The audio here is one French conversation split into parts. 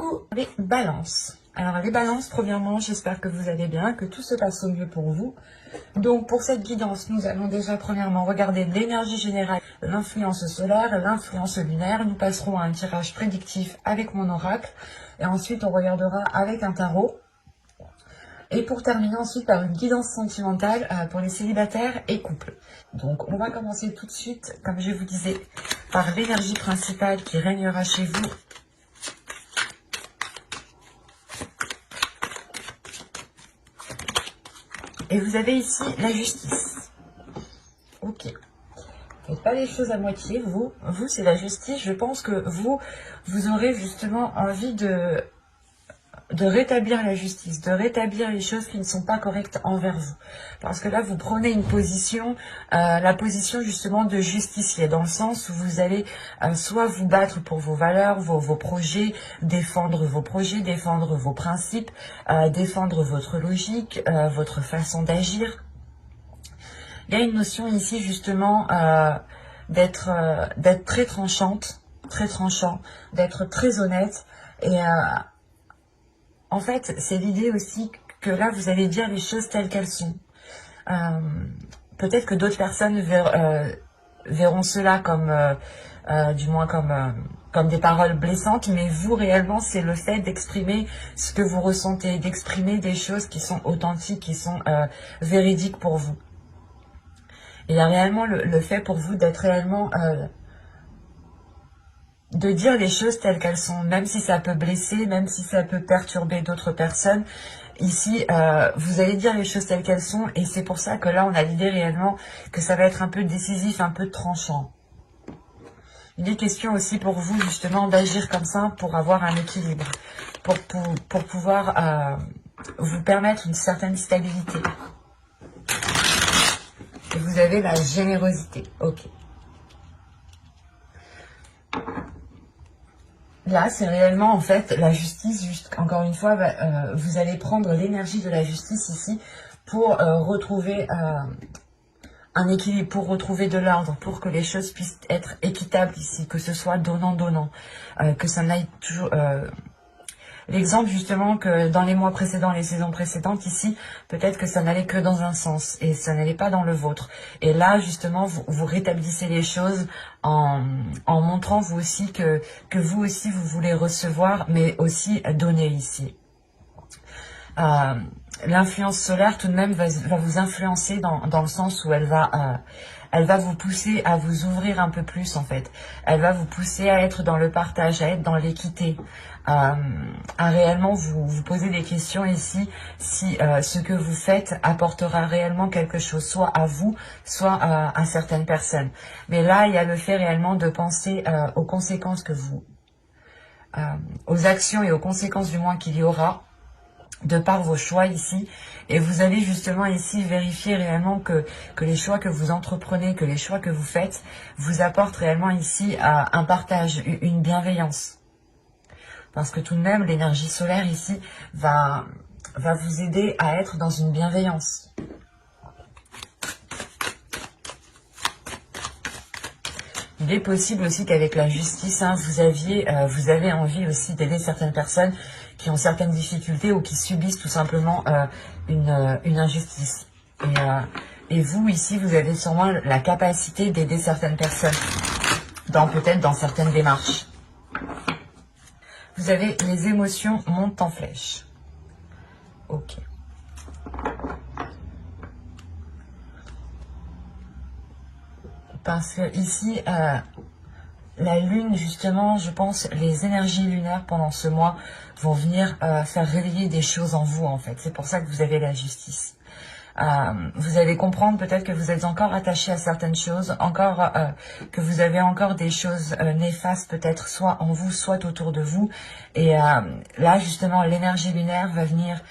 coup, les balances. Alors les balances, premièrement, j'espère que vous allez bien, que tout se passe au mieux pour vous. Donc pour cette guidance, nous allons déjà premièrement regarder l'énergie générale, l'influence solaire, l'influence lunaire. Nous passerons à un tirage prédictif avec mon oracle. Et ensuite, on regardera avec un tarot. Et pour terminer ensuite par une guidance sentimentale pour les célibataires et couples. Donc on va commencer tout de suite, comme je vous disais, par l'énergie principale qui régnera chez vous. Et vous avez ici la justice. Ok. Faites pas les choses à moitié, vous c'est la justice. Je pense que vous aurez justement envie de rétablir la justice, de rétablir les choses qui ne sont pas correctes envers vous. Parce que là, vous prenez une position, la position justement de justicier, dans le sens où vous allez soit vous battre pour vos valeurs, vos projets, défendre vos projets, défendre vos principes, défendre votre logique, votre façon d'agir. Il y a une notion ici justement d'être très tranchante, très tranchant, d'être très honnête et en fait, c'est l'idée aussi que là, vous allez dire les choses telles qu'elles sont. Peut-être que d'autres personnes verront cela comme, du moins comme des paroles blessantes, mais vous, réellement, c'est le fait d'exprimer ce que vous ressentez, d'exprimer des choses qui sont authentiques, qui sont véridiques pour vous. Et il y a réellement le fait pour vous d'être réellement... de dire les choses telles qu'elles sont, même si ça peut blesser, même si ça peut perturber d'autres personnes. Ici, vous allez dire les choses telles qu'elles sont, et c'est pour ça que là, on a l'idée réellement que ça va être un peu décisif, un peu tranchant. Il est question aussi pour vous, justement, d'agir comme ça pour avoir un équilibre, pour pouvoir vous permettre une certaine stabilité. Et vous avez la générosité, ok. Là, c'est réellement, en fait, la justice, juste encore une fois, vous allez prendre l'énergie de la justice ici pour retrouver un équilibre, pour retrouver de l'ordre, pour que les choses puissent être équitables ici, que ce soit donnant-donnant, que ça n'aille toujours... L'exemple justement que dans les mois précédents, les saisons précédentes ici, peut-être que ça n'allait que dans un sens et ça n'allait pas dans le vôtre. Et là justement, vous rétablissez les choses en montrant vous aussi que vous aussi vous voulez recevoir, mais aussi donner ici. L'influence solaire tout de même va vous influencer dans le sens où elle va vous pousser à vous ouvrir un peu plus en fait. Elle va vous pousser à être dans le partage, à être dans l'équité, à réellement vous poser des questions ici si ce que vous faites apportera réellement quelque chose, soit à vous, soit à certaines personnes. Mais là, il y a le fait réellement de penser aux conséquences que vous... aux actions et aux conséquences du moins qu'il y aura de par vos choix ici, et vous allez justement ici vérifier réellement que les choix que vous entreprenez, que les choix que vous faites, vous apportent réellement ici un partage, une bienveillance. Parce que tout de même, l'énergie solaire ici va vous aider à être dans une bienveillance. Il est possible aussi qu'avec la justice, hein, vous avez envie aussi d'aider certaines personnes qui ont certaines difficultés ou qui subissent tout simplement une injustice. Et vous, ici, vous avez sûrement la capacité d'aider certaines personnes, peut-être dans certaines démarches. Vous avez les émotions montent en flèche. Ok. Parce que ici, la lune, justement, je pense, les énergies lunaires pendant ce mois vont venir faire réveiller des choses en vous, en fait. C'est pour ça que vous avez la justice. Vous allez comprendre peut-être que vous êtes encore attaché à certaines choses, que vous avez encore des choses néfastes peut-être soit en vous, soit autour de vous. Et là, justement, l'énergie lunaire va venir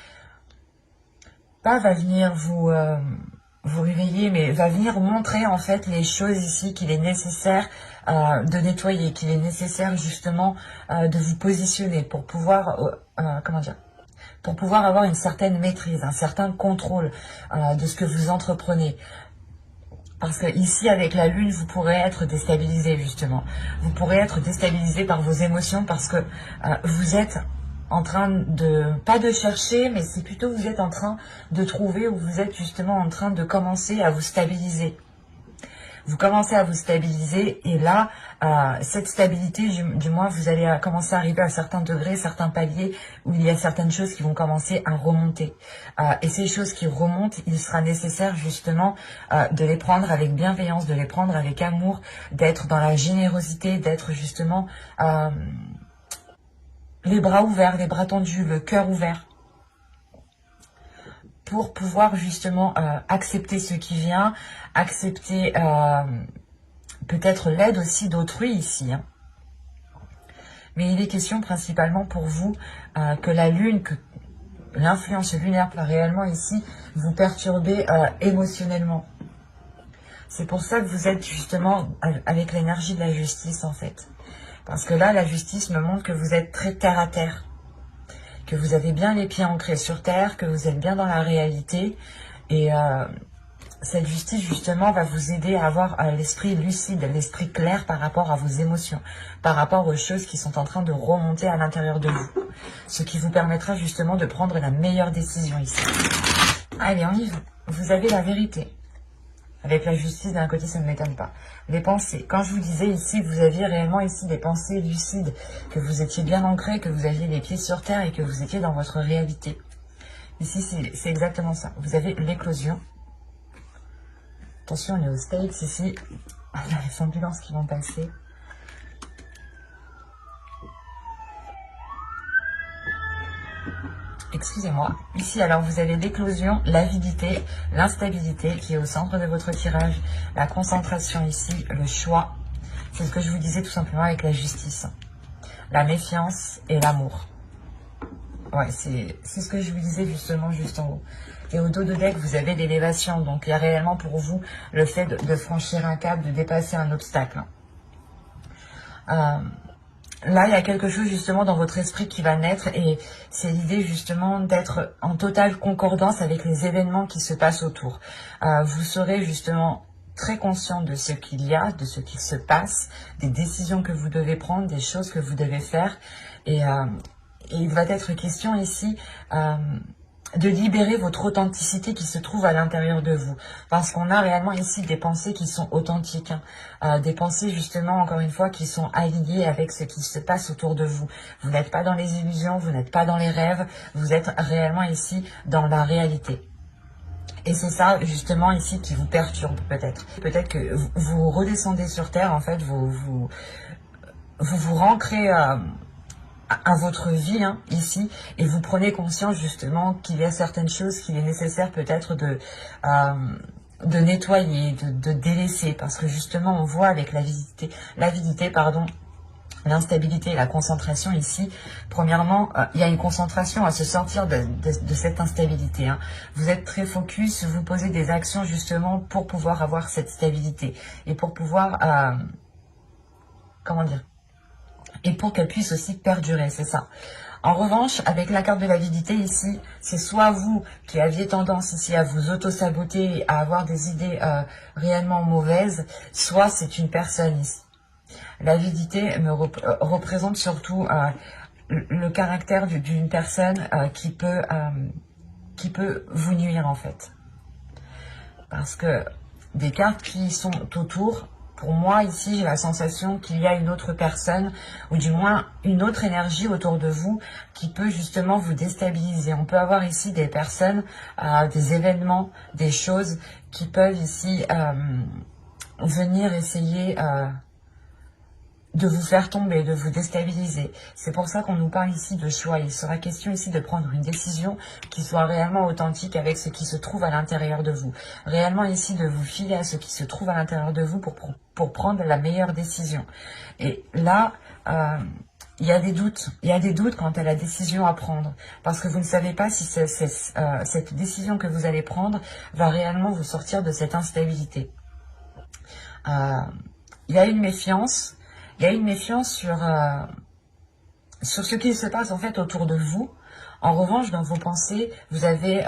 vous réveiller, mais va venir montrer en fait les choses ici qu'il est nécessaire de nettoyer, qu'il est nécessaire justement de vous positionner pour pouvoir, pour pouvoir avoir une certaine maîtrise, un certain contrôle de ce que vous entreprenez. Parce que ici, avec la lune, vous pourrez être déstabilisé justement. Vous pourrez être déstabilisé par vos émotions parce que vous êtes en train de, pas de chercher, mais c'est plutôt vous êtes en train de trouver, ou vous êtes justement en train de commencer à vous stabiliser. Vous commencez à vous stabiliser et là, cette stabilité, du moins, vous allez commencer à arriver à certains degrés, certains paliers où il y a certaines choses qui vont commencer à remonter. Et ces choses qui remontent, il sera nécessaire justement de les prendre avec bienveillance, de les prendre avec amour, d'être dans la générosité, d'être justement les bras ouverts, les bras tendus, le cœur ouvert, pour pouvoir justement accepter ce qui vient, accepter peut-être l'aide aussi d'autrui ici. Hein. Mais il est question principalement pour vous que la lune, que l'influence lunaire va réellement ici vous perturber émotionnellement. C'est pour ça que vous êtes justement avec l'énergie de la justice en fait. Parce que là, la justice me montre que vous êtes très terre à terre. Que vous avez bien les pieds ancrés sur terre, que vous êtes bien dans la réalité. Et cette justice, justement, va vous aider à avoir l'esprit lucide, l'esprit clair par rapport à vos émotions, par rapport aux choses qui sont en train de remonter à l'intérieur de vous. Ce qui vous permettra justement de prendre la meilleure décision ici. Allez, on y va. Vous avez la vérité. Avec la justice, d'un côté, ça ne m'étonne pas. Les pensées. Quand je vous disais ici que vous aviez réellement ici des pensées lucides, que vous étiez bien ancré, que vous aviez les pieds sur terre et que vous étiez dans votre réalité. Ici, c'est exactement ça. Vous avez l'éclosion. Attention, on est au States ici. Il y a les ambulances qui vont passer. Excusez-moi. Ici, alors, vous avez l'éclosion, l'avidité, l'instabilité qui est au centre de votre tirage, la concentration ici, le choix. C'est ce que je vous disais tout simplement avec la justice. La méfiance et l'amour. Ouais, c'est ce que je vous disais justement juste en haut. Et au dos de deck, vous avez l'élévation. Donc, il y a réellement pour vous le fait de franchir un cap, de dépasser un obstacle. Là, il y a quelque chose justement dans votre esprit qui va naître et c'est l'idée justement d'être en totale concordance avec les événements qui se passent autour. Vous serez justement très conscient de ce qu'il y a, de ce qui se passe, des décisions que vous devez prendre, des choses que vous devez faire. Et il va être question ici de libérer votre authenticité qui se trouve à l'intérieur de vous. Parce qu'on a réellement ici des pensées qui sont authentiques. Hein. Des pensées justement, encore une fois, qui sont alignées avec ce qui se passe autour de vous. Vous n'êtes pas dans les illusions, vous n'êtes pas dans les rêves, vous êtes réellement ici dans la réalité. Et c'est ça justement ici qui vous perturbe peut-être. Peut-être que vous redescendez sur Terre, en fait, vous rancrez à votre vie hein, ici et vous prenez conscience justement qu'il y a certaines choses qu'il est nécessaire peut-être de nettoyer, de délaisser parce que justement on voit avec l'avidité, pardon, l'instabilité et la concentration ici, premièrement, il y a une concentration à se sortir de cette instabilité. Hein. Vous êtes très focus, vous posez des actions justement pour pouvoir avoir cette stabilité et pour pouvoir, comment dire, et pour qu'elle puisse aussi perdurer, c'est ça. En revanche, avec la carte de l'avidité ici, c'est soit vous qui aviez tendance ici à vous auto-saboter, à avoir des idées réellement mauvaises, soit c'est une personne ici. L'avidité me représente surtout le caractère d'une personne qui peut vous nuire en fait. Parce que des cartes qui sont autour, pour moi, ici, j'ai la sensation qu'il y a une autre personne, ou du moins une autre énergie autour de vous qui peut justement vous déstabiliser. On peut avoir ici des personnes, des événements, des choses qui peuvent ici venir essayer de vous faire tomber, de vous déstabiliser. C'est pour ça qu'on nous parle ici de choix. Il sera question ici de prendre une décision qui soit réellement authentique avec ce qui se trouve à l'intérieur de vous. Réellement ici de vous filer à ce qui se trouve à l'intérieur de vous pour prendre la meilleure décision. Et là, il y a des doutes. Il y a des doutes quant à la décision à prendre. Parce que vous ne savez pas si cette décision que vous allez prendre va réellement vous sortir de cette instabilité. Il y a une méfiance. Il y a une méfiance sur ce qui se passe en fait autour de vous. En revanche, dans vos pensées, vous avez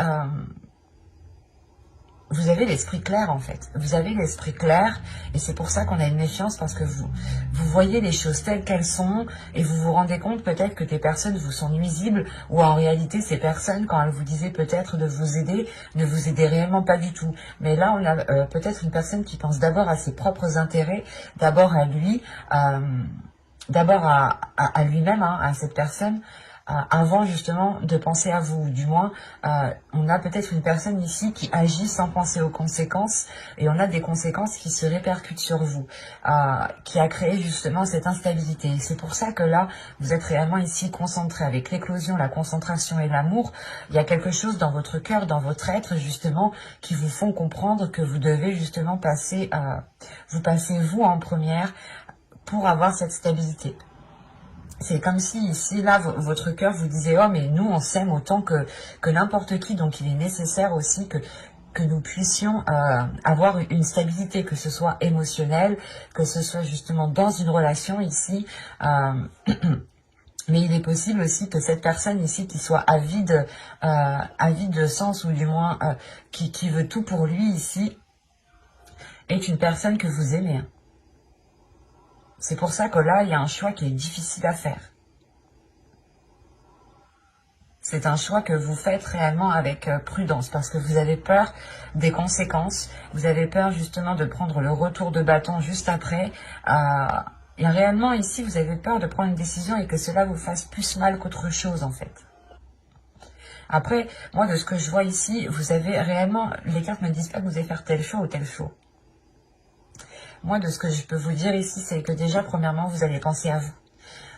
vous avez l'esprit clair en fait. Vous avez l'esprit clair et c'est pour ça qu'on a une méfiance parce que vous voyez les choses telles qu'elles sont et vous vous rendez compte peut-être que des personnes vous sont nuisibles ou en réalité ces personnes, quand elles vous disaient peut-être de vous aider, ne vous aidaient réellement pas du tout. Mais là, on a peut-être une personne qui pense d'abord à ses propres intérêts, d'abord à lui, d'abord à lui-même, hein, à cette personne, avant justement de penser à vous. Du moins, on a peut-être une personne ici qui agit sans penser aux conséquences et on a des conséquences qui se répercutent sur vous, qui a créé justement cette instabilité. C'est pour ça que là, vous êtes réellement ici concentré avec l'éclosion, la concentration et l'amour. Il y a quelque chose dans votre cœur, dans votre être justement, qui vous font comprendre que vous devez justement passer, vous en première pour avoir cette stabilité. C'est comme si ici, là, votre cœur vous disait « Oh, mais nous, on s'aime autant que n'importe qui, donc il est nécessaire aussi que nous puissions avoir une stabilité, que ce soit émotionnelle, que ce soit justement dans une relation ici. Mais il est possible aussi que cette personne ici qui soit avide de sens, ou du moins qui veut tout pour lui ici, est une personne que vous aimez. C'est pour ça que là, il y a un choix qui est difficile à faire. C'est un choix que vous faites réellement avec prudence parce que vous avez peur des conséquences. Vous avez peur justement de prendre le retour de bâton juste après. Et réellement ici, vous avez peur de prendre une décision et que cela vous fasse plus mal qu'autre chose en fait. Après, moi de ce que je vois ici, vous avez réellement, les cartes ne me disent pas que vous allez faire tel choix ou tel choix. Moi, de ce que je peux vous dire ici, c'est que déjà, premièrement, vous allez penser à vous.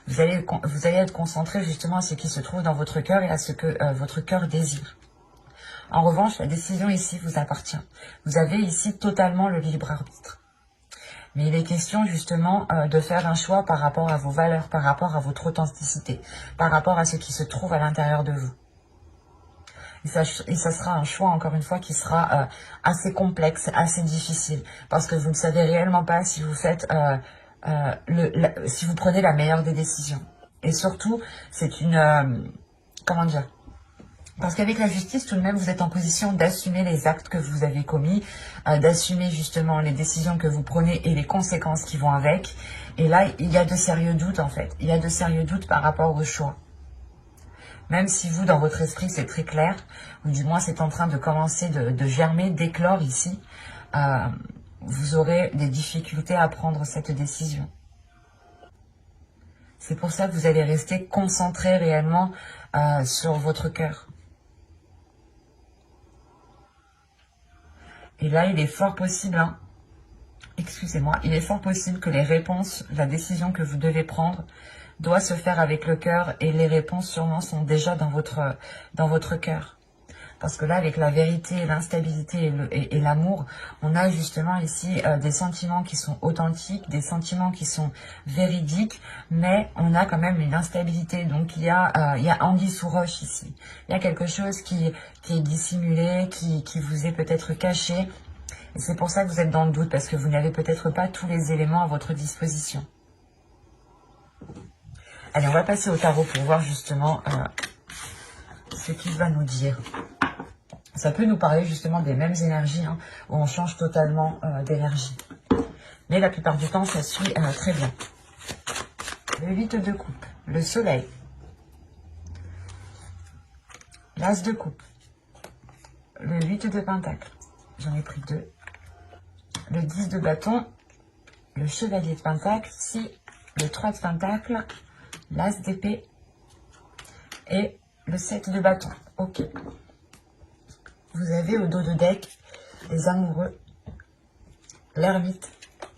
Vous allez être concentré justement à ce qui se trouve dans votre cœur et à ce que votre cœur désire. En revanche, la décision ici vous appartient. Vous avez ici totalement le libre arbitre. Mais il est question justement de faire un choix par rapport à vos valeurs, par rapport à votre authenticité, par rapport à ce qui se trouve à l'intérieur de vous. Et ça sera un choix, encore une fois, qui sera assez complexe, assez difficile. Parce que vous ne savez réellement pas si vous faites, si vous prenez la meilleure des décisions. Et surtout, c'est une... comment dire ? Parce qu'avec la justice, tout de même, vous êtes en position d'assumer les actes que vous avez commis, d'assumer justement les décisions que vous prenez et les conséquences qui vont avec. Et là, il y a de sérieux doutes, en fait. Il y a de sérieux doutes par rapport au choix. Même si vous, dans votre esprit, c'est très clair, ou du moins c'est en train de commencer de germer, d'éclore ici, vous aurez des difficultés à prendre cette décision. C'est pour ça que vous allez rester concentré réellement sur votre cœur. Et là, il est fort possible, hein, excusez-moi, il est fort possible que les réponses, la décision que vous devez prendre, doit se faire avec le cœur et les réponses sûrement sont déjà dans votre cœur. Parce que là, avec la vérité, l'instabilité et l'amour, on a justement ici des sentiments qui sont authentiques, des sentiments qui sont véridiques, mais on a quand même une instabilité. Donc il y a anguille sous roche ici. Il y a quelque chose qui est dissimulé, qui vous est peut-être caché. Et c'est pour ça que vous êtes dans le doute, parce que vous n'avez peut-être pas tous les éléments à votre disposition. Allez, on va passer au tarot pour voir justement ce qu'il va nous dire. Ça peut nous parler justement des mêmes énergies, hein, où on change totalement d'énergie. Mais la plupart du temps, ça suit très bien. Le 8 de coupe, le soleil, l'as de coupe, le 8 de pentacle, j'en ai pris 2, le 10 de bâton, le chevalier de pentacle, ici, le 3 de pentacle, l'as d'épée et le 7 de bâton. Ok. Vous avez au dos de deck les amoureux, l'ermite.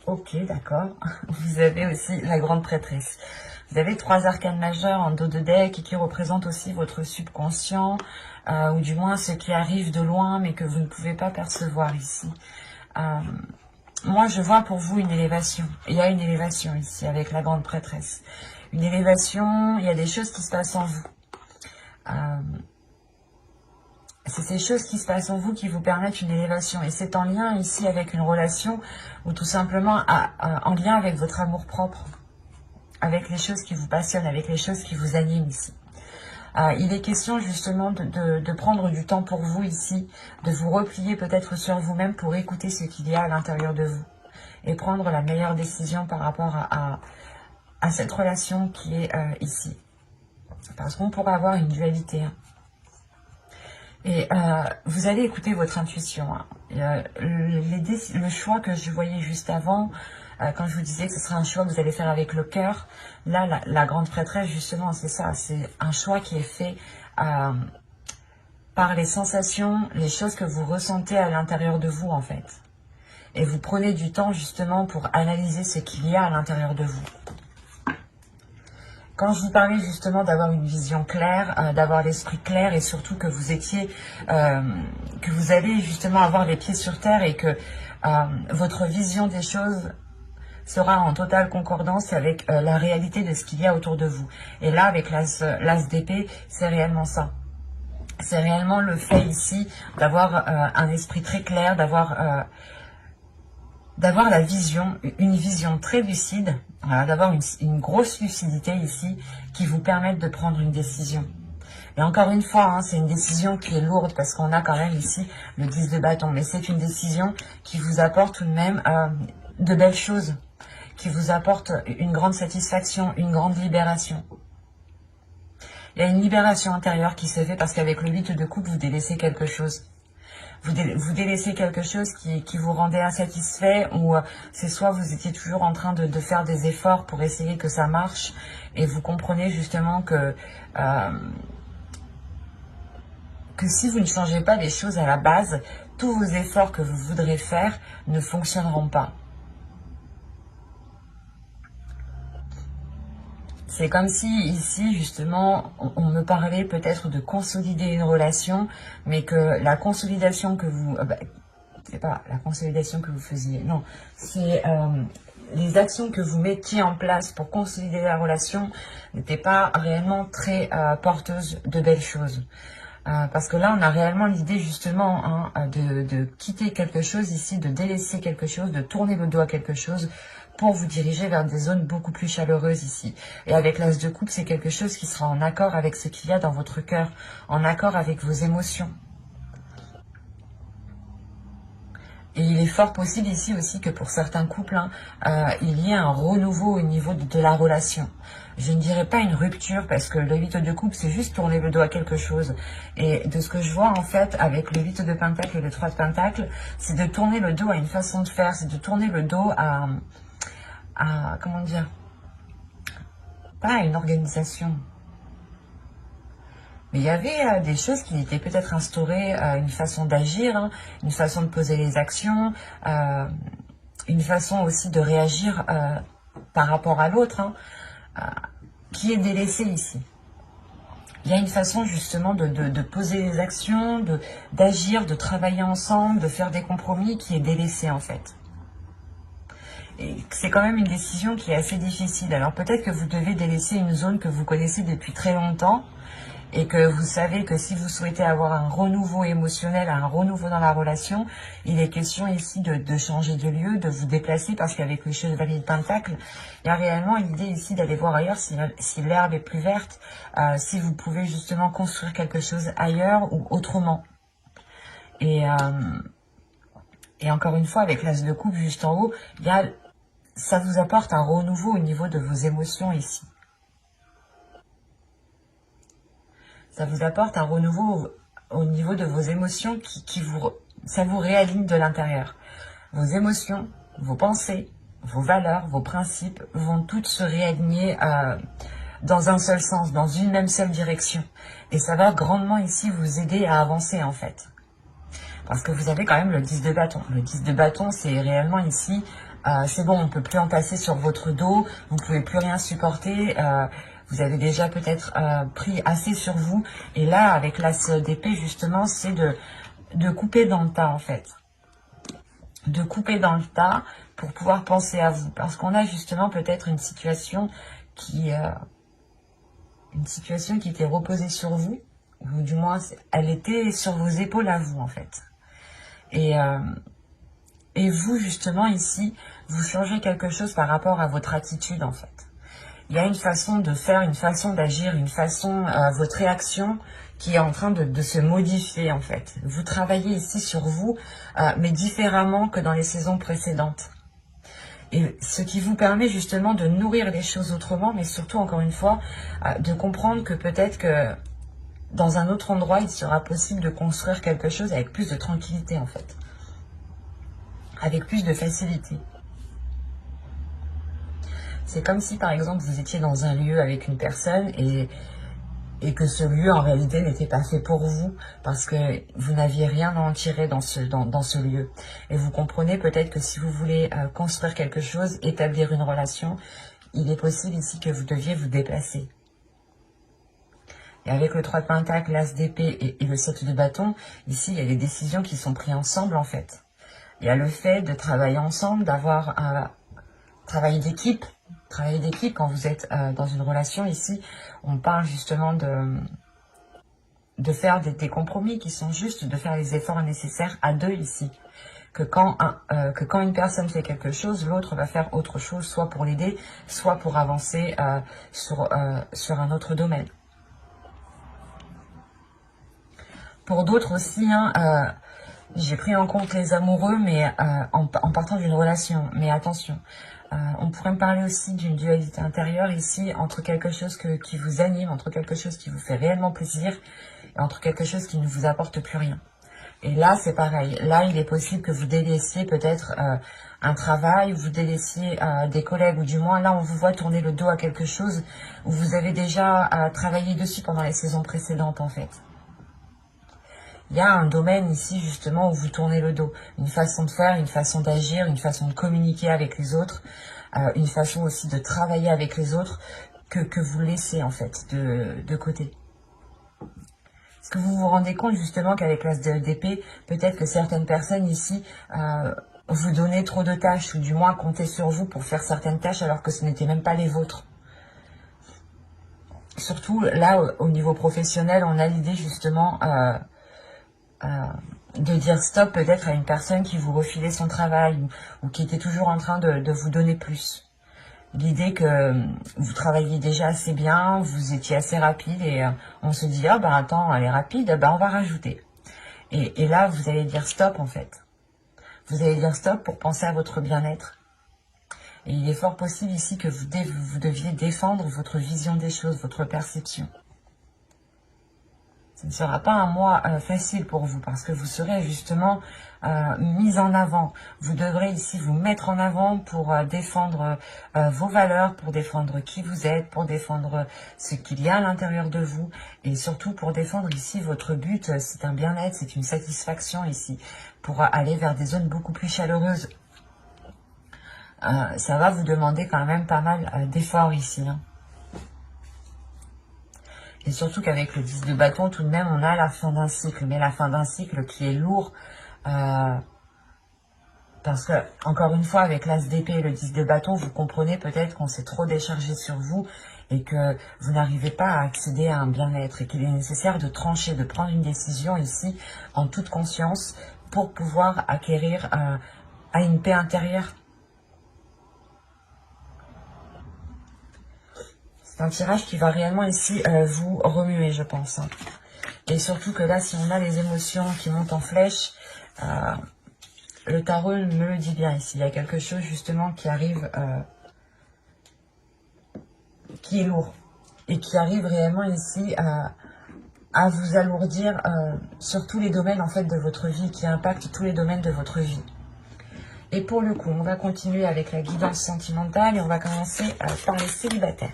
Ok, d'accord. Vous avez aussi la grande prêtresse. Vous avez 3 arcanes majeurs en dos de deck et qui représentent aussi votre subconscient, ou du moins ce qui arrive de loin mais que vous ne pouvez pas percevoir ici. Moi, je vois pour vous une élévation. Il y a une élévation ici avec la grande prêtresse. Une élévation, il y a des choses qui se passent en vous. C'est ces choses qui se passent en vous qui vous permettent une élévation. Et c'est en lien ici avec une relation ou tout simplement en lien avec votre amour-propre. Avec les choses qui vous passionnent, avec les choses qui vous animent ici. Il est question justement de prendre du temps pour vous ici, de vous replier peut-être sur vous-même pour écouter ce qu'il y a à l'intérieur de vous et prendre la meilleure décision par rapport à cette relation qui est ici. Parce qu'on pourrait avoir une dualité. Hein. Et vous allez écouter votre intuition. Hein. Le choix que je voyais juste avant, quand je vous disais que ce sera un choix que vous allez faire avec le cœur, là, la grande prêtresse, justement, c'est ça. C'est un choix qui est fait par les sensations, les choses que vous ressentez à l'intérieur de vous, en fait. Et vous prenez du temps, justement, pour analyser ce qu'il y a à l'intérieur de vous. Quand je vous parlais justement d'avoir une vision claire, d'avoir l'esprit clair et surtout que vous étiez, que vous allez justement avoir les pieds sur terre et que votre vision des choses sera en totale concordance avec la réalité de ce qu'il y a autour de vous. Et là, avec l'as d'épée, c'est réellement ça. C'est réellement le fait ici d'avoir un esprit très clair, d'avoir la vision, une vision très lucide, voilà, d'avoir une grosse lucidité ici qui vous permette de prendre une décision. Et encore une fois, hein, c'est une décision qui est lourde parce qu'on a quand même ici le 10 de bâton, mais c'est une décision qui vous apporte tout de même de belles choses, qui vous apporte une grande satisfaction, une grande libération. Il y a une libération intérieure qui se fait parce qu'avec le 8 de coupe, vous délaissez quelque chose. Vous délaissez quelque chose qui vous rendait insatisfait ou c'est soit vous étiez toujours en train de faire des efforts pour essayer que ça marche et vous comprenez justement que si vous ne changez pas les choses à la base, tous vos efforts que vous voudrez faire ne fonctionneront pas. C'est comme si ici, justement, on me parlait peut-être de consolider une relation, mais que la consolidation que vous... c'est pas la consolidation que vous faisiez, non. C'est les actions que vous mettiez en place pour consolider la relation n'étaient pas réellement très porteuses de belles choses. Parce que là, on a réellement l'idée justement hein, de quitter quelque chose ici, de délaisser quelque chose, de tourner le dos à quelque chose pour vous diriger vers des zones beaucoup plus chaleureuses ici. Et avec l'as de coupe, c'est quelque chose qui sera en accord avec ce qu'il y a dans votre cœur, en accord avec vos émotions. Et il est fort possible ici aussi que pour certains couples, hein, il y ait un renouveau au niveau de la relation. Je ne dirais pas une rupture parce que le 8 de coupe, c'est juste tourner le dos à quelque chose. Et de ce que je vois en fait avec le 8 de pentacle et le 3 de pentacle, c'est de tourner le dos à une façon de faire, c'est de tourner le dos à comment dire, pas à une organisation. Mais il y avait des choses qui étaient peut-être instaurées, une façon d'agir, hein, une façon de poser les actions, une façon aussi de réagir par rapport à l'autre, hein, qui est délaissée ici. Il y a une façon justement de poser les actions, d'agir, de travailler ensemble, de faire des compromis qui est délaissée en fait. Et c'est quand même une décision qui est assez difficile. Alors peut-être que vous devez délaisser une zone que vous connaissez depuis très longtemps et que vous savez que si vous souhaitez avoir un renouveau émotionnel, un renouveau dans la relation, il est question ici de changer de lieu, de vous déplacer parce qu'avec le chevalier de pentacle, il y a réellement l'idée ici d'aller voir ailleurs si l'herbe est plus verte, si vous pouvez justement construire quelque chose ailleurs ou autrement. Et encore une fois, avec l'as de coupe juste en haut, ça vous apporte un renouveau au niveau de vos émotions ici. Ça vous apporte un renouveau au niveau de vos émotions ça vous réaligne de l'intérieur. Vos émotions, vos pensées, vos valeurs, vos principes vont toutes se réaligner dans un seul sens, dans une même seule direction. Et ça va grandement ici vous aider à avancer en fait. Parce que vous avez quand même le 10 de bâton. Le 10 de bâton, c'est réellement ici, c'est bon, on ne peut plus en passer sur votre dos, vous ne pouvez plus rien supporter, vous avez déjà peut-être pris assez sur vous. Et là, avec l'as d'épée, justement, c'est de couper dans le tas, en fait. De couper dans le tas pour pouvoir penser à vous. Parce qu'on a justement peut-être une situation qui était reposée sur vous, ou du moins, elle était sur vos épaules à vous, en fait. Et vous, justement, ici, vous changez quelque chose par rapport à votre attitude, en fait. il y a une façon de faire, une façon d'agir, une façon, votre réaction qui est en train de se modifier en fait. Vous travaillez ici sur vous, mais différemment que dans les saisons précédentes. Et ce qui vous permet justement de nourrir les choses autrement, mais surtout, encore une fois, de comprendre que peut-être que dans un autre endroit, il sera possible de construire quelque chose avec plus de tranquillité en fait. Avec plus de facilité. C'est comme si par exemple vous étiez dans un lieu avec une personne et que ce lieu en réalité n'était pas fait pour vous parce que vous n'aviez rien à en tirer dans ce lieu. Et vous comprenez peut-être que si vous voulez construire quelque chose, établir une relation, il est possible ici que vous deviez vous déplacer. Et avec le 3 de Pentacle, l'As d'épée et le 7 de bâton, ici il y a des décisions qui sont prises ensemble en fait. Il y a le fait de travailler ensemble, d'avoir un travail d'équipe. Travailler d'équipe, quand vous êtes dans une relation ici, on parle justement de faire des compromis qui sont justes, de faire les efforts nécessaires à deux ici. Que quand une personne fait quelque chose, l'autre va faire autre chose, soit pour l'aider, soit pour avancer sur un autre domaine. Pour d'autres aussi, j'ai pris en compte les amoureux, mais en partant d'une relation. Mais attention, on pourrait me parler aussi d'une dualité intérieure ici, entre quelque chose qui vous anime, entre quelque chose qui vous fait réellement plaisir, et entre quelque chose qui ne vous apporte plus rien. Et là, c'est pareil. Là, il est possible que vous délaissiez peut-être un travail, vous délaissiez des collègues, ou du moins, là, on vous voit tourner le dos à quelque chose où vous avez déjà travaillé dessus pendant les saisons précédentes, en fait. Il y a un domaine ici, justement, où vous tournez le dos. Une façon de faire, une façon d'agir, une façon de communiquer avec les autres, une façon aussi de travailler avec les autres que vous laissez, en fait, de côté. Est-ce que vous vous rendez compte, justement, qu'avec l'As d'épée, peut-être que certaines personnes ici vous donnaient trop de tâches, ou du moins comptaient sur vous pour faire certaines tâches, alors que ce n'étaient même pas les vôtres. Surtout, là, au niveau professionnel, on a l'idée, justement... de dire stop peut-être à une personne qui vous refilait son travail ou qui était toujours en train de vous donner plus. L'idée que vous travailliez déjà assez bien, vous étiez assez rapide et on se dit « Ah ben attends, elle est rapide, ben on va rajouter ». Et là, vous allez dire stop en fait. Vous allez dire stop pour penser à votre bien-être. Et il est fort possible ici que vous deviez défendre votre vision des choses, votre perception. Ce ne sera pas un mois facile pour vous parce que vous serez justement mis en avant. Vous devrez ici vous mettre en avant pour défendre vos valeurs, pour défendre qui vous êtes, pour défendre ce qu'il y a à l'intérieur de vous et surtout pour défendre ici votre but. C'est un bien-être, c'est une satisfaction ici pour aller vers des zones beaucoup plus chaleureuses. Ça va vous demander quand même pas mal d'efforts ici, hein. Et surtout qu'avec le 10 de bâton, tout de même, on a la fin d'un cycle. Mais la fin d'un cycle qui est lourd. Parce que, encore une fois, avec l'As d'épée et le 10 de bâton, vous comprenez peut-être qu'on s'est trop déchargé sur vous et que vous n'arrivez pas à accéder à un bien-être. Et qu'il est nécessaire de trancher, de prendre une décision ici, en toute conscience, pour pouvoir acquérir à une paix intérieure. C'est un tirage qui va réellement ici vous remuer, je pense. Et surtout que là, si on a les émotions qui montent en flèche, le tarot me le dit bien ici. Il y a quelque chose justement qui arrive, qui est lourd. Et qui arrive réellement ici à vous alourdir sur tous les domaines en fait de votre vie, qui impacte tous les domaines de votre vie. Et pour le coup, on va continuer avec la guidance sentimentale et on va commencer par les célibataires.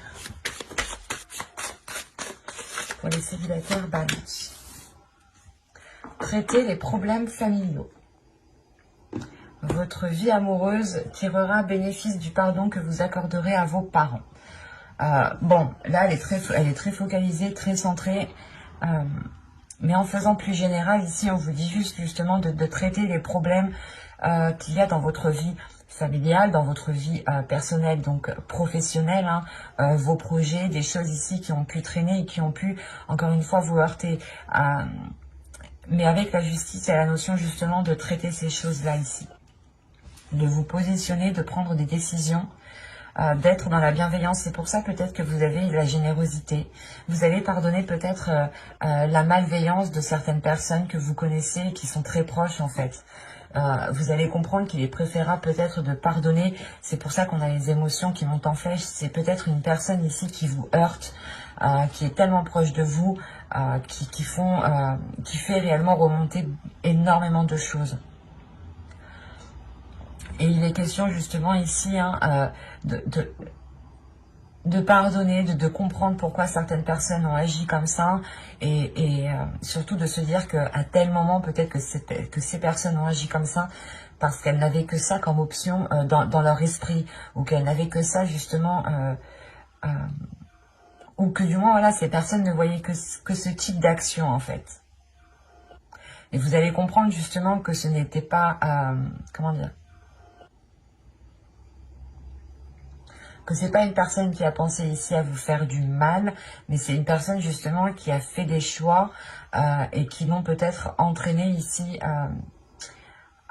Pour les célibataires, balance. Traitez les problèmes familiaux. Votre vie amoureuse tirera bénéfice du pardon que vous accorderez à vos parents. Bon, là, elle est très focalisée, très centrée. Mais en faisant plus général, ici, on vous dit juste justement de traiter les problèmes qu'il y a dans votre vie familiale, dans votre vie personnelle, donc professionnelle, hein, vos projets, des choses ici qui ont pu traîner et qui ont pu, encore une fois, vous heurter. Mais avec la justice et la notion justement de traiter ces choses-là ici. De vous positionner, de prendre des décisions d'être dans la bienveillance. C'est pour ça peut-être que vous avez la générosité. Vous allez pardonner peut-être la malveillance de certaines personnes que vous connaissez et qui sont très proches en fait. Vous allez comprendre qu'il est préférable peut-être de pardonner. C'est pour ça qu'on a les émotions qui montent en flèche. C'est peut-être une personne ici qui vous heurte, qui est tellement proche de vous, qui fait réellement remonter énormément de choses. Et il est question justement ici de pardonner, de comprendre pourquoi certaines personnes ont agi comme ça et surtout de se dire qu'à tel moment peut-être que ces personnes ont agi comme ça parce qu'elles n'avaient que ça comme option dans leur esprit ou qu'elles n'avaient que ça justement ou que du moins voilà, ces personnes ne voyaient que ce type d'action en fait. Et vous allez comprendre justement que ce n'était pas, comment dire, que c'est pas une personne qui a pensé ici à vous faire du mal, mais c'est une personne justement qui a fait des choix et qui l'ont peut-être entraîné ici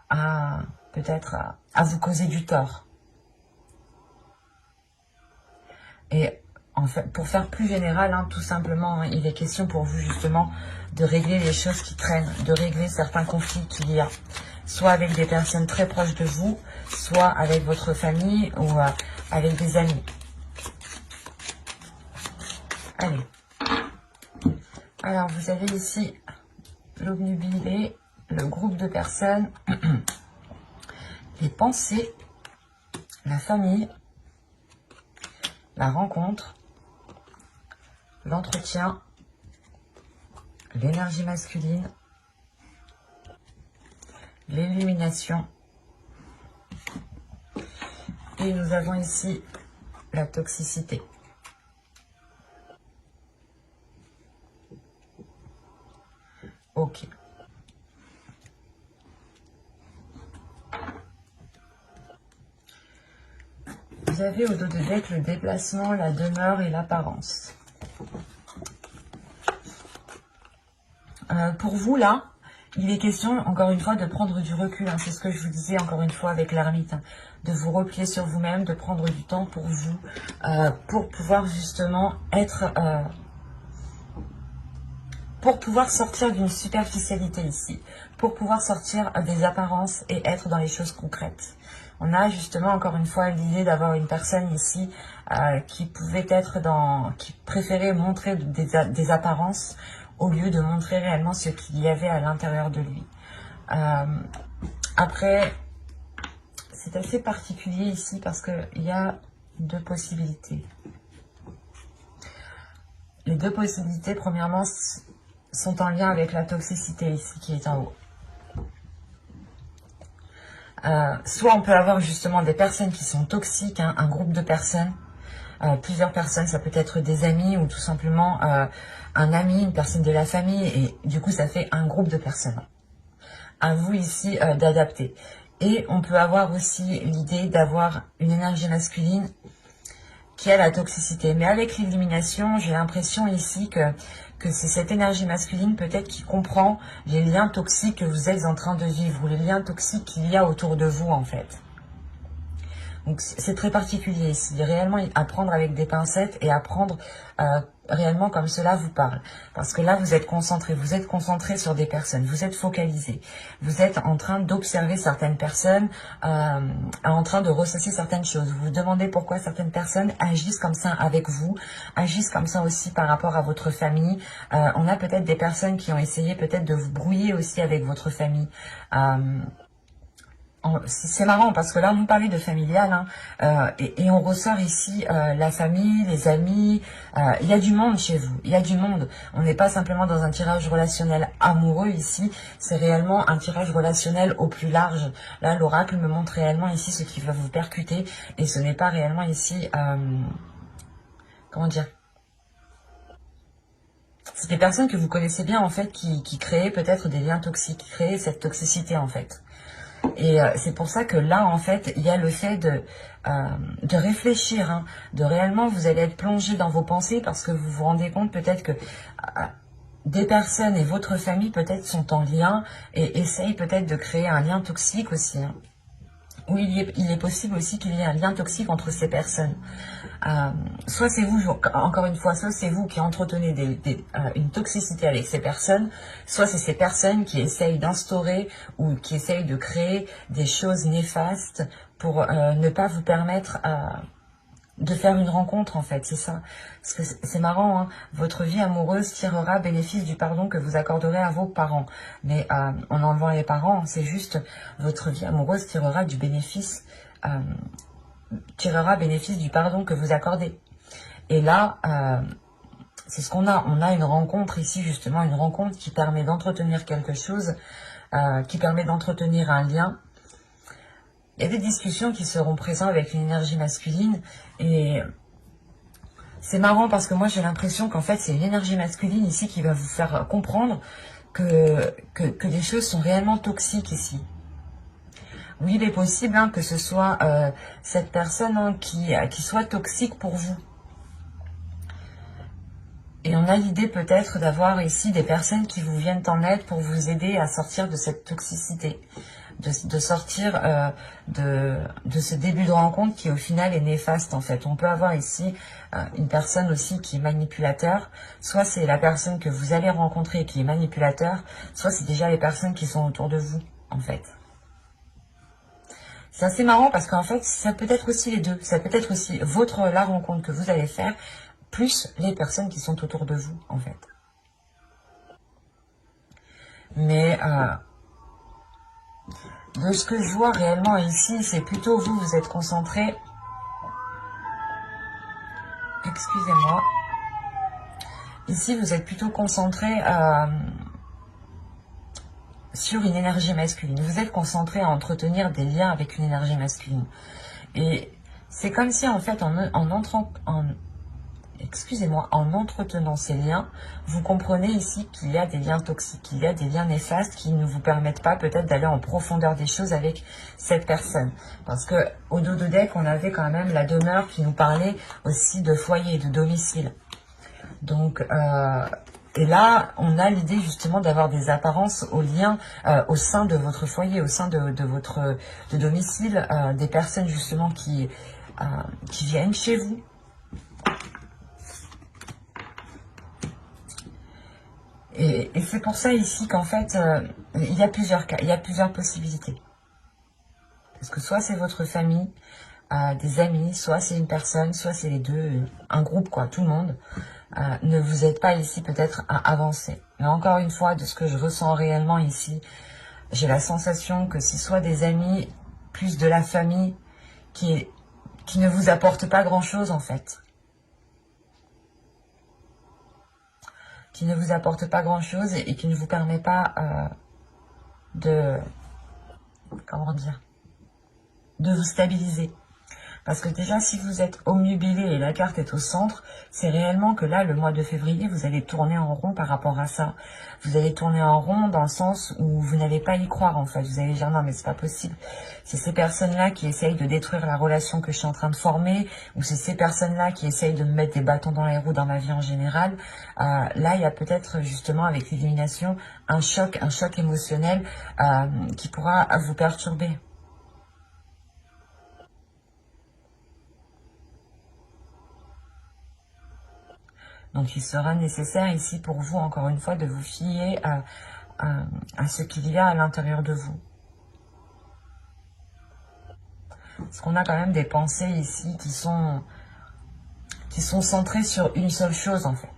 à vous causer du tort. Et en fait, pour faire plus général, tout simplement, il est question pour vous justement de régler les choses qui traînent, de régler certains conflits qu'il y a, soit avec des personnes très proches de vous, soit avec votre famille ou avec des amis. Allez. Alors, vous avez ici l'obnubilé, le groupe de personnes, les pensées, la famille, la rencontre, l'entretien, l'énergie masculine, l'illumination. Et nous avons ici la toxicité. Ok. Vous avez au dos de deck le déplacement, la demeure et l'apparence. Pour vous, là, il est question, encore une fois, de prendre du recul. C'est ce que je vous disais, encore une fois, avec l'ermite. De vous replier sur vous-même, de prendre du temps pour vous, pour pouvoir justement être... pour pouvoir sortir d'une superficialité ici. Pour pouvoir sortir des apparences et être dans les choses concrètes. On a justement, encore une fois, l'idée d'avoir une personne ici qui pouvait être qui préférait montrer des apparences au lieu de montrer réellement ce qu'il y avait à l'intérieur de lui. Après, c'est assez particulier ici parce qu'il y a deux possibilités. Les deux possibilités, premièrement, sont en lien avec la toxicité ici qui est en haut. Soit on peut avoir justement des personnes qui sont toxiques, un groupe de personnes, plusieurs personnes, ça peut être des amis ou tout simplement un ami, une personne de la famille, et du coup ça fait un groupe de personnes. À vous ici d'adapter. Et on peut avoir aussi l'idée d'avoir une énergie masculine qui a la toxicité. Mais avec l'illumination, j'ai l'impression ici que c'est cette énergie masculine peut-être qui comprend les liens toxiques que vous êtes en train de vivre ou les liens toxiques qu'il y a autour de vous en fait. Donc c'est très particulier ici, réellement à prendre avec des pincettes et à prendre réellement comme cela vous parle. Parce que là vous êtes concentré sur des personnes, vous êtes focalisé. Vous êtes en train d'observer certaines personnes, en train de ressasser certaines choses. Vous vous demandez pourquoi certaines personnes agissent comme ça avec vous, agissent comme ça aussi par rapport à votre famille. On a peut-être des personnes qui ont essayé peut-être de vous brouiller aussi avec votre famille. C'est marrant parce que là, on parlait de familial et on ressort ici la famille, les amis. Il y a du monde chez vous, il y a du monde. On n'est pas simplement dans un tirage relationnel amoureux ici, c'est réellement un tirage relationnel au plus large. Là, l'oracle me montre réellement ici ce qui va vous percuter et ce n'est pas réellement ici... comment dire ? C'est des personnes que vous connaissez bien en fait qui créent peut-être des liens toxiques, qui créent cette toxicité en fait. Et c'est pour ça que là, en fait, il y a le fait de réfléchir, de réellement, vous allez être plongé dans vos pensées parce que vous vous rendez compte peut-être que des personnes et votre famille peut-être sont en lien et essayent peut-être de créer un lien toxique aussi. Oui, il est possible aussi qu'il y ait un lien toxique entre ces personnes. Soit c'est vous, encore une fois, soit c'est vous qui entretenez une toxicité avec ces personnes, soit c'est ces personnes qui essayent d'instaurer ou qui essayent de créer des choses néfastes pour ne pas vous permettre de faire une rencontre, en fait, c'est ça. Parce que c'est marrant, hein, votre vie amoureuse tirera bénéfice du pardon que vous accorderez à vos parents. Mais en enlevant les parents, c'est juste votre vie amoureuse tirera bénéfice du pardon que vous accordez. Et là, c'est ce qu'on a. On a une rencontre ici, justement, une rencontre qui permet d'entretenir quelque chose, qui permet d'entretenir un lien. Il y a des discussions qui seront présentes avec une énergie masculine et c'est marrant parce que moi j'ai l'impression qu'en fait c'est une énergie masculine ici qui va vous faire comprendre que les choses sont réellement toxiques ici. Oui, il est possible hein, que ce soit cette personne hein, qui soit toxique pour vous. Et on a l'idée peut-être d'avoir ici des personnes qui vous viennent en aide pour vous aider à sortir de cette toxicité. De sortir de ce début de rencontre qui au final est néfaste en fait. On peut avoir ici une personne aussi qui est manipulateur, soit c'est la personne que vous allez rencontrer qui est manipulateur, soit c'est déjà les personnes qui sont autour de vous en fait. C'est assez marrant parce qu'en fait ça peut être aussi les deux, ça peut être aussi la rencontre que vous allez faire, plus les personnes qui sont autour de vous en fait. Mais de ce que je vois réellement ici, c'est plutôt vous êtes concentré. Excusez-moi. Ici, vous êtes plutôt concentré sur une énergie masculine. Vous êtes concentré à entretenir des liens avec une énergie masculine. Et c'est comme si, en fait, en entretenant ces liens, vous comprenez ici qu'il y a des liens toxiques, qu'il y a des liens néfastes qui ne vous permettent pas peut-être d'aller en profondeur des choses avec cette personne. Parce que au dos de deck, on avait quand même la demeure qui nous parlait aussi de foyer, de domicile. Donc, et là, on a l'idée justement d'avoir des apparences aux liens au sein de votre foyer, au sein de votre domicile, des personnes justement qui viennent chez vous. Et c'est pour ça ici qu'en fait, il y a plusieurs cas, il y a plusieurs possibilités. Parce que soit c'est votre famille, des amis, soit c'est une personne, soit c'est les deux, un groupe quoi, tout le monde. Ne vous aide pas ici peut-être à avancer. Mais encore une fois, de ce que je ressens réellement ici, j'ai la sensation que c'est soit des amis, plus de la famille, qui ne vous apporte pas grand-chose en fait. Qui ne vous apporte pas grand-chose et qui ne vous permet pas comment dire, de vous stabiliser. Parce que déjà, si vous êtes omnubilé et la carte est au centre, c'est réellement que là, le mois de février, vous allez tourner en rond par rapport à ça. Vous allez tourner en rond dans le sens où vous n'allez pas y croire, en fait. Vous allez dire, non, mais c'est pas possible. C'est ces personnes-là qui essayent de détruire la relation que je suis en train de former, ou c'est ces personnes-là qui essayent de me mettre des bâtons dans les roues dans ma vie en général. Là, il y a peut-être, justement, avec l'élimination, un choc émotionnel qui pourra vous perturber. Donc, il sera nécessaire ici pour vous, encore une fois, de vous fier à ce qu'il y a à l'intérieur de vous. Parce qu'on a quand même des pensées ici qui sont centrées sur une seule chose, en fait.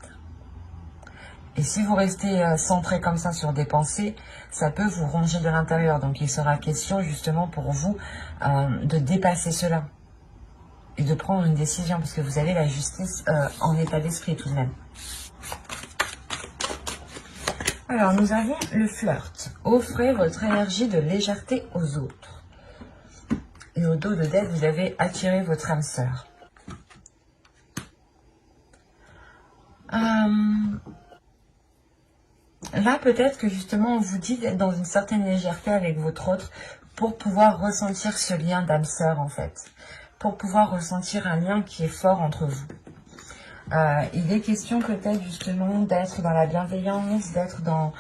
Et si vous restez centré comme ça sur des pensées, ça peut vous ronger de l'intérieur. Donc, il sera question, justement, pour vous de dépasser cela. Et de prendre une décision, parce que vous avez la justice en état d'esprit tout de même. Alors, nous avons le flirt. Offrez votre énergie de légèreté aux autres. Et au dos de deck, vous avez attiré votre âme sœur. Là, peut-être que justement, on vous dit d'être dans une certaine légèreté avec votre autre pour pouvoir ressentir ce lien d'âme sœur, en fait. Pour pouvoir ressentir un lien qui est fort entre vous. Il est question peut-être justement d'être dans la bienveillance, d'être dans...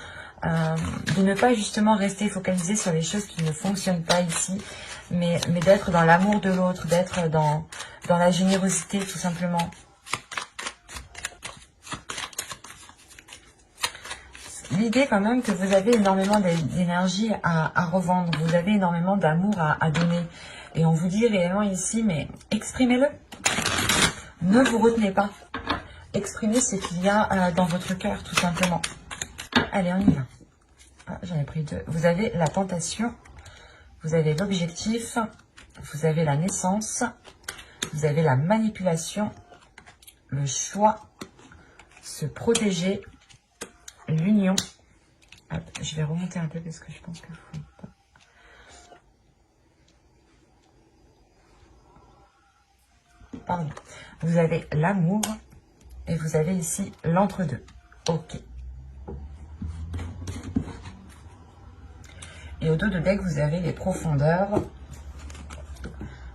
de ne pas justement rester focalisé sur les choses qui ne fonctionnent pas ici, mais d'être dans l'amour de l'autre, d'être dans la générosité, tout simplement. L'idée quand même que vous avez énormément d'énergie à revendre, vous avez énormément d'amour à donner. Et on vous dit réellement ici, mais exprimez-le. Ne vous retenez pas. Exprimez ce qu'il y a dans votre cœur, tout simplement. Allez, on y va. Ah, j'en ai pris deux. Vous avez la tentation, vous avez l'objectif, vous avez la naissance, vous avez la manipulation, le choix, se protéger, l'union. Je vais remonter un peu parce que je pense que vous ne pas. Pardon. Vous avez l'amour et vous avez ici l'entre-deux. Ok. Et au dos de deck, vous avez les profondeurs,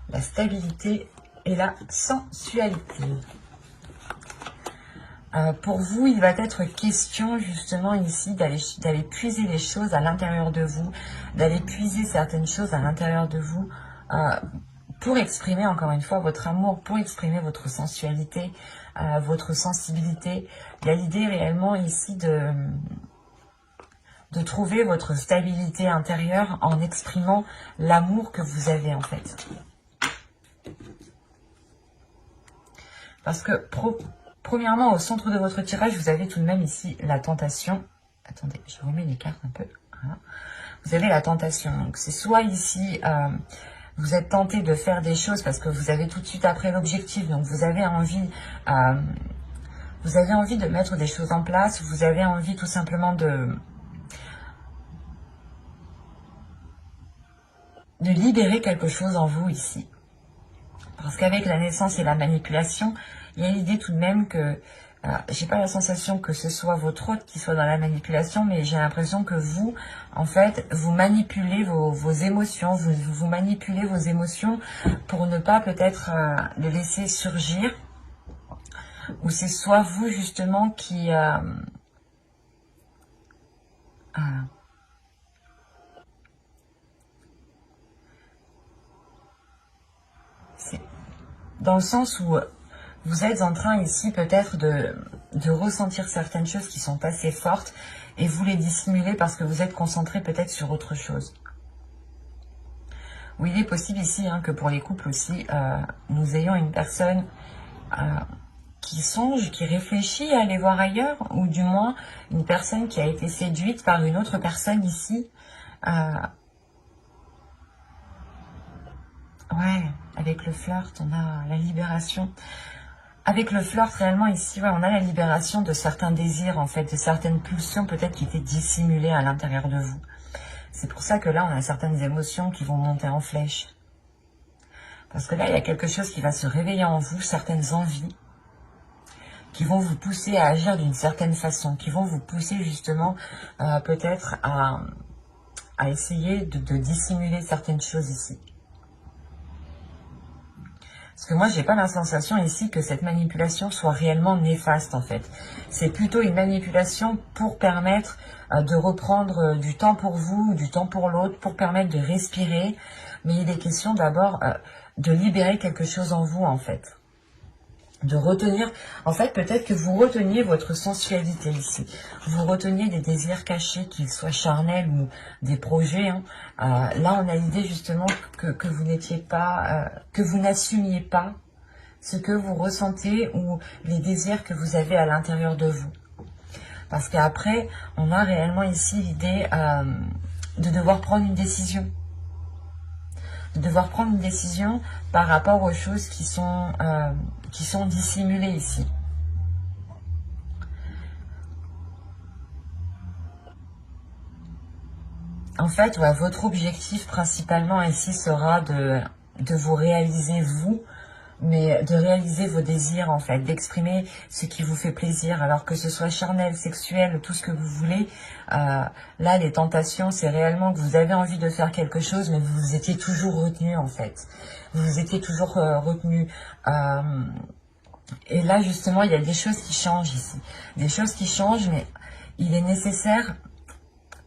la stabilité et la sensualité. Pour vous, il va être question justement ici d'aller puiser les choses à l'intérieur de vous, d'aller puiser certaines choses à l'intérieur de vous pour exprimer encore une fois votre amour, pour exprimer votre sensualité, votre sensibilité. Il y a l'idée réellement ici de trouver votre stabilité intérieure en exprimant l'amour que vous avez en fait. Parce que premièrement, au centre de votre tirage, vous avez tout de même ici la tentation. Attendez, je remets les cartes un peu. Voilà. Vous avez la tentation. Donc, c'est soit ici, vous êtes tenté de faire des choses parce que vous avez tout de suite après l'objectif. Donc, vous avez envie de mettre des choses en place. Vous avez envie tout simplement de libérer quelque chose en vous ici. Parce qu'avec la naissance et la manipulation, il y a l'idée tout de même que, j'ai pas la sensation que ce soit votre hôte qui soit dans la manipulation, mais j'ai l'impression que vous, en fait, vous manipulez vos émotions, vous manipulez vos émotions pour ne pas peut-être les laisser surgir. Ou c'est soit vous justement qui... c'est dans le sens où vous êtes en train ici peut-être de ressentir certaines choses qui sont assez fortes et vous les dissimulez parce que vous êtes concentré peut-être sur autre chose. Oui, il est possible ici que pour les couples aussi, nous ayons une personne qui songe, qui réfléchit à aller voir ailleurs, ou du moins une personne qui a été séduite par une autre personne ici. Ouais, avec le flirt, on a la libération. Avec le flirt, réellement, ici, ouais, on a la libération de certains désirs, en fait, de certaines pulsions, peut-être, qui étaient dissimulées à l'intérieur de vous. C'est pour ça que là, on a certaines émotions qui vont monter en flèche. Parce que là, il y a quelque chose qui va se réveiller en vous, certaines envies, qui vont vous pousser à agir d'une certaine façon, qui vont vous pousser, justement, peut-être à essayer de dissimuler certaines choses ici. Parce que moi, j'ai pas la sensation ici que cette manipulation soit réellement néfaste, en fait. C'est plutôt une manipulation pour permettre de reprendre du temps pour vous, du temps pour l'autre, pour permettre de respirer. Mais il est question d'abord de libérer quelque chose en vous, en fait. De retenir, en fait, peut-être que vous reteniez votre sensualité ici. Vous reteniez des désirs cachés, qu'ils soient charnels ou des projets. Là, on a l'idée justement que vous n'étiez pas, que vous n'assumiez pas ce que vous ressentez ou les désirs que vous avez à l'intérieur de vous. Parce qu'après, on a réellement ici l'idée de devoir prendre une décision. De devoir prendre une décision par rapport aux choses qui sont dissimulées ici. En fait, ouais, votre objectif principalement ici sera de vous réaliser vous, mais de réaliser vos désirs en fait, d'exprimer ce qui vous fait plaisir, alors que ce soit charnel, sexuel, tout ce que vous voulez. Là, les tentations, c'est réellement que vous avez envie de faire quelque chose, mais vous étiez toujours retenu en fait. Vous étiez toujours retenu. Et là, justement, il y a des choses qui changent ici. Des choses qui changent, mais il est nécessaire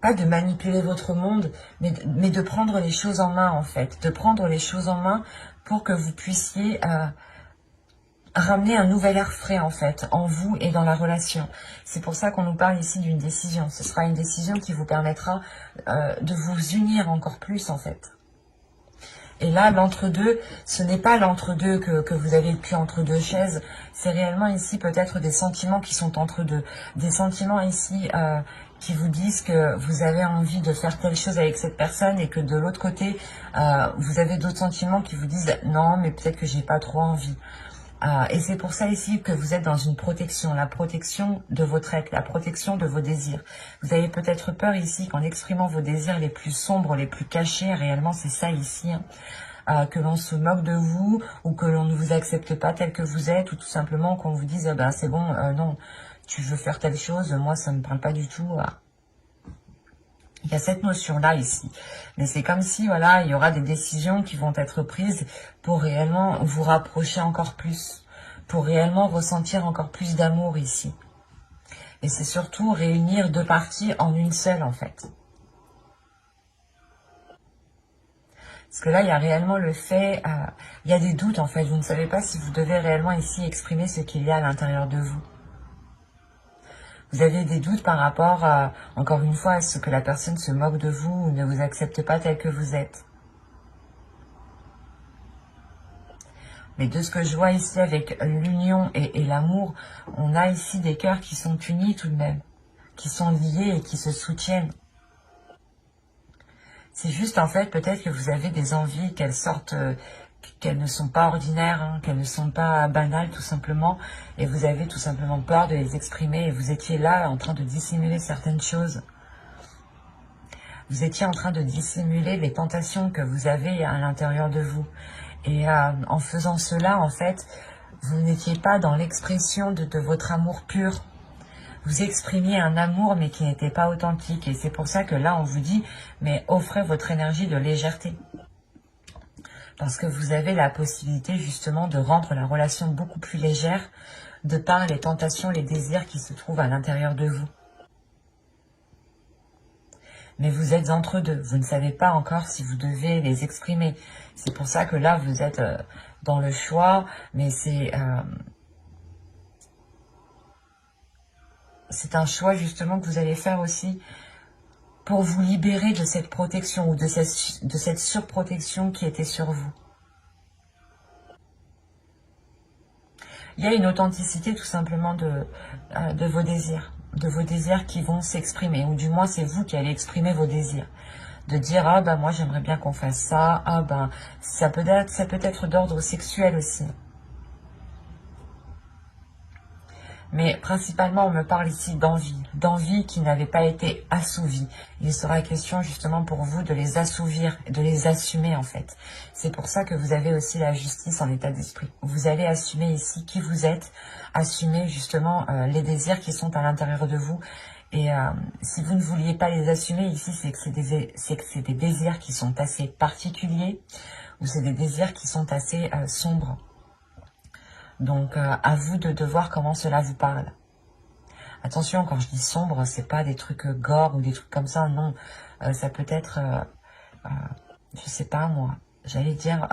pas de manipuler votre monde, mais de prendre les choses en main, en fait. De prendre les choses en main pour que vous puissiez ramener un nouvel air frais, en fait, en vous et dans la relation. C'est pour ça qu'on nous parle ici d'une décision. Ce sera une décision qui vous permettra de vous unir encore plus, en fait. Et là, l'entre-deux, ce n'est pas l'entre-deux que vous avez le cul entre deux chaises. C'est réellement ici peut-être des sentiments qui sont entre deux. Des sentiments ici qui vous disent que vous avez envie de faire telle chose avec cette personne et que de l'autre côté, vous avez d'autres sentiments qui vous disent non, mais peut-être que j'ai pas trop envie. Et c'est pour ça ici que vous êtes dans une protection, la protection de votre être, la protection de vos désirs. Vous avez peut-être peur ici qu'en exprimant vos désirs les plus sombres, les plus cachés, réellement c'est ça ici, hein, que l'on se moque de vous ou que l'on ne vous accepte pas tel que vous êtes ou tout simplement qu'on vous dise ben c'est bon, non, tu veux faire telle chose, moi ça ne me parle pas du tout. Il y a cette notion-là ici. Mais c'est comme si, voilà, il y aura des décisions qui vont être prises pour réellement vous rapprocher encore plus, pour réellement ressentir encore plus d'amour ici. Et c'est surtout réunir deux parties en une seule, en fait. Parce que là, il y a réellement le fait, il y a des doutes, en fait. Vous ne savez pas si vous devez réellement ici exprimer ce qu'il y a à l'intérieur de vous. Vous avez des doutes par rapport, encore une fois, à ce que la personne se moque de vous ou ne vous accepte pas tel que vous êtes. Mais de ce que je vois ici avec l'union et l'amour, on a ici des cœurs qui sont unis tout de même, qui sont liés et qui se soutiennent. C'est juste en fait peut-être que vous avez des envies qu'elles sortent, qu'elles ne sont pas ordinaires, hein, qu'elles ne sont pas banales tout simplement, et vous avez tout simplement peur de les exprimer, et vous étiez là en train de dissimuler certaines choses. Vous étiez en train de dissimuler les tentations que vous avez à l'intérieur de vous. Et en faisant cela, en fait, vous n'étiez pas dans l'expression de votre amour pur. Vous exprimiez un amour, mais qui n'était pas authentique. Et c'est pour ça que là, on vous dit, mais offrez votre énergie de légèreté. Parce que vous avez la possibilité, justement, de rendre la relation beaucoup plus légère, de par les tentations, les désirs qui se trouvent à l'intérieur de vous. Mais vous êtes entre deux. Vous ne savez pas encore si vous devez les exprimer. C'est pour ça que là, vous êtes dans le choix, mais c'est un choix justement que vous allez faire aussi pour vous libérer de cette protection ou de cette surprotection qui était sur vous. Il y a une authenticité tout simplement de vos désirs qui vont s'exprimer, ou du moins c'est vous qui allez exprimer vos désirs. De dire, ah ben moi j'aimerais bien qu'on fasse ça, ah ben ça peut être d'ordre sexuel aussi. Mais principalement, on me parle ici d'envie qui n'avait pas été assouvie. Il sera question justement pour vous de les assouvir, de les assumer en fait. C'est pour ça que vous avez aussi la justice en état d'esprit. Vous allez assumer ici qui vous êtes, assumer justement les désirs qui sont à l'intérieur de vous. Et si vous ne vouliez pas les assumer ici, c'est que c'est des désirs qui sont assez particuliers ou c'est des désirs qui sont assez sombres. Donc, à vous de voir comment cela vous parle. Attention, quand je dis sombre, c'est pas des trucs gore ou des trucs comme ça, non. Ça peut être, je sais pas moi, j'allais dire,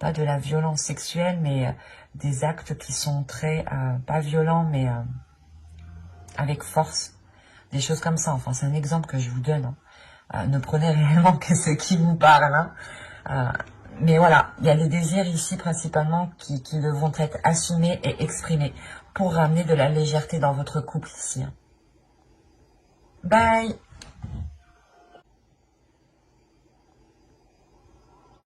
pas de la violence sexuelle, mais des actes qui sont très, pas violents, mais avec force. Des choses comme ça, enfin, c'est un exemple que je vous donne. Hein. Ne prenez réellement que ce qui vous parle, hein. Mais voilà, il y a des désirs ici principalement qui devront être assumés et exprimés pour ramener de la légèreté dans votre couple ici. Bye!